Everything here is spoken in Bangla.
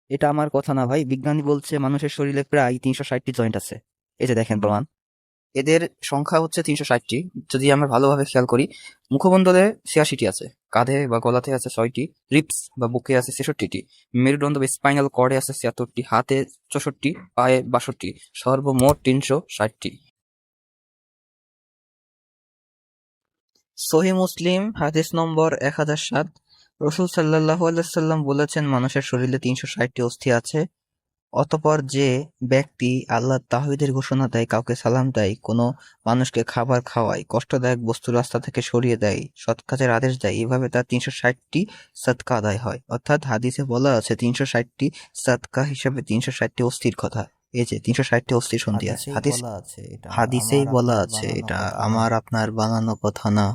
এটা আমার কথা না ভাই, বিজ্ঞানী বলছে মানুষের শরীরে প্রায় 360টি জয়েন্ট আছে। এই যে দেখেন প্রমাণ। এদের সংখ্যা হচ্ছে 360টি। যদি আমরা ভালোভাবে খেয়াল করি, মুখমণ্ডলে 86টি আছে, কাঁধে বা গলাতে আছে 6টি, রিপস বা বুকে আছে 66টি, মেরুদণ্ড বা স্পাইনাল কর্ডে আছে 76টি, হাতে 64টি, পায়ে 62টি, সর্বমোট 360টি। সহি মুসলিম হাদিস নম্বর 1007, রসুল সাল্লাল্লাহু আলাইহি সাল্লাম বলেছেন মানুষের শরীরে 360টি অস্থি আছে। অতঃপর যে ব্যক্তি আল্লাহর তাওহীদের ঘোষণা দেয়, কাউকে সালাম দেয়, কোনো মানুষকে খাবার খাওয়ায়, কষ্টদায়ক বস্তু রাস্তা থেকে সরিয়ে দেয়, সৎ কাজের আদেশ দেয়, এভাবে তার 360টি সদকা আদায় হয়। অর্থাৎ হাদিসে বলা আছে 360টি সদকা হিসাবে 360টি অস্থির কথা। এই যে 360টি অস্থির সন্ধি আছে, হাদিসেই হাদিস বলা আছে, এটা হাদিসেই আমার বলা আপনার আছে, বানানো এটা কথা না। আমার আপনার বানানো কথা না।